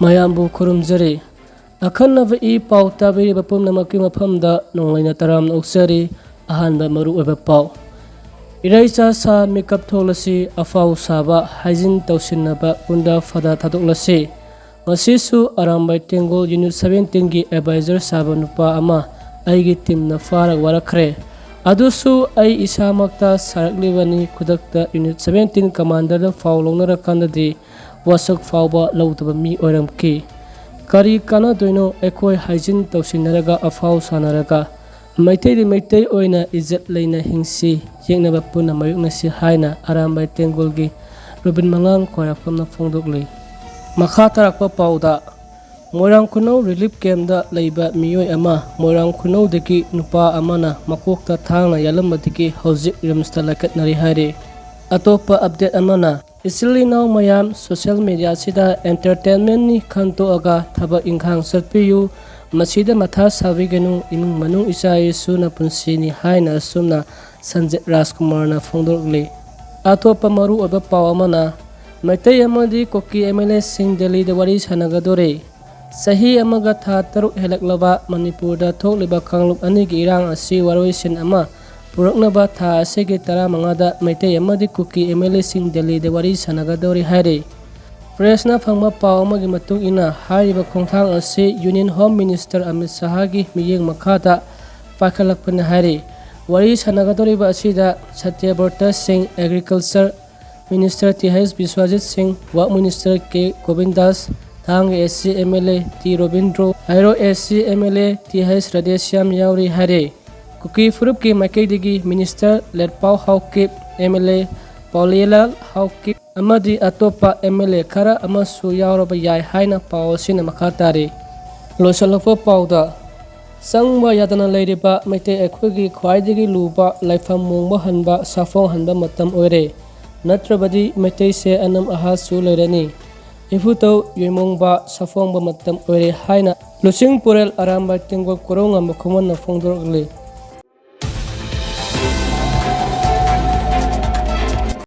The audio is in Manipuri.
ꯃꯌꯥꯝꯕꯨ ꯈꯨꯔꯨꯝꯖꯔꯤ ꯑꯈꯟꯅꯕ ꯏ ꯄꯥꯎ ꯇꯥꯕꯤꯔꯤꯕ ꯄꯨꯝꯅꯃꯛꯀꯤ ꯃꯐꯝꯗ ꯅꯣꯡꯂꯩꯅ ꯇꯔꯥꯝꯅ ꯑꯣꯛꯆꯔꯤ ꯑꯍꯥꯟꯕ ꯃꯔꯨꯑꯣꯏꯕ ꯄꯥꯎ ꯏꯔꯩꯆꯥ ꯁꯥ ꯃꯤꯀꯞ ꯊꯣꯛꯂꯁꯤ ꯑꯐꯥꯎ ꯁꯥꯕ ꯍꯥꯏꯖꯤꯟ ꯇꯧꯁꯤꯟꯅꯕ ꯄꯨꯟꯗ ꯐꯗ ꯊꯥꯗꯣꯛꯂꯁꯤ ꯉꯁꯤꯁꯨ ꯑꯔꯥꯝꯕꯥꯏ ꯇꯦꯡꯒꯣꯜ ꯌꯨꯅꯤꯠ 17ꯒꯤ ꯑꯦꯗꯚꯥꯏꯖꯔ ꯁꯥꯕ ꯅꯨꯄꯥ ꯑꯃ ꯑꯩꯒꯤ ꯇꯤꯝꯅ ꯐꯥꯔꯒ ꯋꯥꯔꯛꯈ꯭ꯔꯦ ꯑꯗꯨꯁꯨ ꯑꯩ ꯏꯁꯥꯃꯛꯇ ꯁꯥꯔꯛꯂꯤꯕꯅꯤ ꯈꯨꯗꯛꯇ ꯌꯨꯅꯤꯠ 17 ꯀꯃꯥꯟꯗꯔꯗ ꯐꯥꯎ ꯂꯧꯅꯔꯀꯥꯟꯗꯗꯤ ꯋꯥꯁꯛ ꯐꯥꯎꯕ ꯂꯧꯗꯕ ꯃꯤ ꯑꯣꯏꯔꯝꯈꯤ ꯀꯔꯤ ꯀꯥꯟꯅꯗꯣꯏꯅꯣ ꯑꯩꯈꯣꯏ ꯍꯥꯏꯖꯤꯟ ꯇꯧꯁꯤꯟꯅꯔꯒ ꯑꯐꯥꯎ ꯁꯥꯟꯅꯔꯒ ꯃꯩꯇꯩꯗꯤ ꯃꯩꯇꯩ ꯑꯣꯏꯅ ꯏꯖꯠ ꯂꯩꯅ ꯍꯤꯡꯁꯤ ꯌꯦꯛꯅꯕ ꯄꯨꯟꯅ ꯃꯥꯌꯣꯛꯅꯁꯤ ꯍꯥꯏꯅ ꯑꯔꯥꯝꯕꯥꯏ ꯇꯦꯡꯒꯣꯜꯒꯤ ꯔꯨꯕꯤꯟ ꯃꯉꯥꯡ ꯈ꯭ꯋꯥꯏꯔꯥꯛꯄꯝꯅ ꯐꯣꯡꯗꯣꯛꯂꯤ ꯃꯈꯥ ꯇꯥꯔꯛꯄ ꯄꯥꯎꯗ ꯃꯣꯏꯔꯥꯡ ꯈꯨꯅꯧ ꯔꯤꯂꯤꯐ ꯀꯦꯝꯞꯗ ꯂꯩꯕ ꯃꯤꯑꯣꯏ ꯑꯃ ꯃꯣꯏꯔꯥꯡ ꯈꯨꯅꯧꯗꯒꯤ ꯅꯨꯄꯥ ꯑꯃꯅ ꯃꯀꯣꯛꯇ ꯊꯥꯡꯅ ꯌꯥꯜꯂꯝꯕꯗꯒꯤ ꯍꯧꯖꯤꯛ ꯔꯤꯝꯁꯇ ꯂꯩꯈꯠꯅꯔꯤ ꯍꯥꯏꯔꯤ ꯑꯇꯣꯞꯄ ꯑꯞꯗꯦꯠ ꯑꯃꯅ ꯏꯆꯤꯜ ꯏꯅꯥꯎ ꯃꯌꯥꯝ ꯁꯣꯁꯤꯌꯦꯜ ꯃꯤꯗꯤꯌꯥꯁꯤꯗ ꯑꯦꯟꯇꯔꯇꯦꯟꯃꯦꯟꯠꯅꯤ ꯈꯟꯇꯣꯛꯑꯒ ꯊꯕꯛ ꯏꯪꯈꯥꯡ ꯆꯠꯄꯤꯌꯨ ꯃꯁꯤꯗ ꯃꯊꯥ ꯁꯥꯕꯤꯒꯅꯨ ꯏꯃꯨꯡ ꯃꯅꯨꯡ ꯏꯆꯥ ꯏꯁꯨꯅ ꯄꯨꯟꯁꯤꯅꯤ ꯍꯥꯏꯅ ꯑꯁꯨꯝꯅ ꯁꯟꯖꯤꯠ ꯔꯥꯖꯀꯨꯃꯥꯔꯅ ꯐꯣꯡꯗꯣꯛꯂꯤ ꯑꯇꯣꯞꯄ ꯃꯔꯨꯑꯣꯏꯕ ꯄꯥꯎ ꯑꯃꯅ ꯃꯩꯇꯩ ꯑꯃꯗꯤ ꯀꯨꯀꯤ MLAꯁꯤꯡ ꯗꯦꯜꯂꯤꯗ ꯋꯥꯔꯤ ꯁꯥꯟꯅꯒꯗꯣꯔꯦ ꯆꯍꯤ ꯑꯃꯒ ꯊꯥ 6 ꯍꯦꯜꯂꯛꯂꯕ ꯃꯅꯤꯄꯨꯔꯗ ꯊꯣꯛꯂꯤꯕ ꯀꯥꯡꯂꯨꯞ ꯑꯅꯤꯒꯤ ꯏꯔꯥꯡ ꯑꯁꯤ ꯋꯥꯔꯣꯏꯁꯤꯟ ꯑꯃ ꯄꯨꯔꯛꯅꯕ ꯊꯥ ꯑꯁꯤꯒꯤ 15ꯗ ꯃꯩꯇꯩ ꯑꯃꯗꯤ ꯀꯨꯀꯤ MLAꯁꯤꯡ ꯗꯦꯜꯂꯤꯗ ꯋꯥꯔꯤ ꯁꯥꯟꯅꯒꯗꯣꯔꯤ ꯍꯥꯏꯔꯤ ꯄ꯭ꯔꯦꯁꯅ ꯐꯪꯕ ꯄꯥꯎ ꯑꯃꯒꯤ ꯃꯇꯨꯡ ꯏꯟꯅ ꯍꯥꯏꯔꯤꯕ ꯈꯣꯡꯊꯥꯡ ꯑꯁꯤ ꯌꯨꯅꯤꯌꯟ ꯍꯣꯝ ꯃꯤꯅꯤꯁꯇꯔ ꯑꯃꯤꯠ ꯁꯥꯍꯒꯤ ꯃꯤꯠꯌꯦꯡ ꯃꯈꯥꯗ ꯄꯥꯏꯈꯠꯂꯛꯄꯅꯤ ꯍꯥꯏꯔꯤ ꯋꯥꯔꯤ ꯁꯥꯟꯅꯒꯗꯧꯔꯤꯕ ꯑꯁꯤꯗ ꯁꯇ꯭ꯌꯕ꯭ꯔꯇ ꯁꯤꯡ ꯑꯦꯒ꯭ꯔꯤꯀꯜꯆꯔ ꯃꯤꯅꯤꯁꯇꯔ TH ꯕꯤꯁ꯭ꯋꯥꯖꯤꯠ ꯁꯤꯡ ꯋꯥꯛ ꯃꯤꯅꯤꯁꯇꯔ K ꯒꯣꯕꯤꯟꯗꯥꯁ ꯊꯥꯡꯒ SC MLA T Robindro ꯑꯥꯏꯔꯣ SC MLA TH Radheshyam ꯌꯥꯎꯔꯤ ꯍꯥꯏꯔꯤ ꯀꯨꯀꯤ ꯐꯨꯔꯨꯞꯀꯤ ꯃꯥꯏꯀꯩꯗꯒꯤ ꯃꯤꯅꯤꯁꯇꯔ ꯂꯦꯠꯄꯥꯎ ꯍꯥꯎꯀꯤꯞ MLA ꯄꯥꯎꯂꯤꯌꯥꯂꯥꯜ ꯍꯥꯎꯀꯤꯞ ꯑꯃꯗꯤ ꯑꯇꯣꯞꯄ MLA ꯈꯔ ꯑꯃꯁꯨ ꯌꯥꯎꯔꯕ ꯌꯥꯏ ꯍꯥꯏꯅ ꯄꯥꯎ ꯑꯁꯤꯅ ꯃꯈꯥ ꯇꯥꯔꯤ ꯂꯣꯏꯁꯤꯜꯂꯛꯄ ꯄꯥꯎꯗ ꯆꯪꯕ ꯌꯥꯗꯅ ꯂꯩꯔꯤꯕ ꯃꯩꯇꯩ ꯑꯩꯈꯣꯏꯒꯤ ꯈ꯭ꯋꯥꯏꯗꯒꯤ ꯂꯨꯕ ꯂꯥꯏꯐꯝ ꯃꯣꯡꯕ ꯍꯟꯕ ꯁꯥꯐꯣꯡꯍꯟꯕ ꯃꯇꯝ ꯑꯣꯏꯔꯦ ꯅꯠꯇ꯭ꯔꯕꯗꯤ ꯃꯩꯇꯩꯁꯦ ꯑꯅꯝ ꯑꯍꯥꯁꯨ ꯂꯩꯔꯅꯤ ꯏꯐꯨꯇꯧ ꯌꯣꯏꯃꯣꯡꯕ ꯁꯥꯐꯣꯡꯕ ꯃꯇꯝ ꯑꯣꯏꯔꯦ ꯍꯥꯏꯅ ꯂꯨꯆꯤꯡ ꯄꯨꯔꯦꯜ ꯑꯔꯥꯝꯕꯥꯏ ꯇꯦꯡꯒꯣꯜ ꯀꯣꯔꯧꯉꯥꯟꯕ ꯈꯨꯃꯟꯅ ꯐꯣꯡꯗꯣꯛꯂꯤ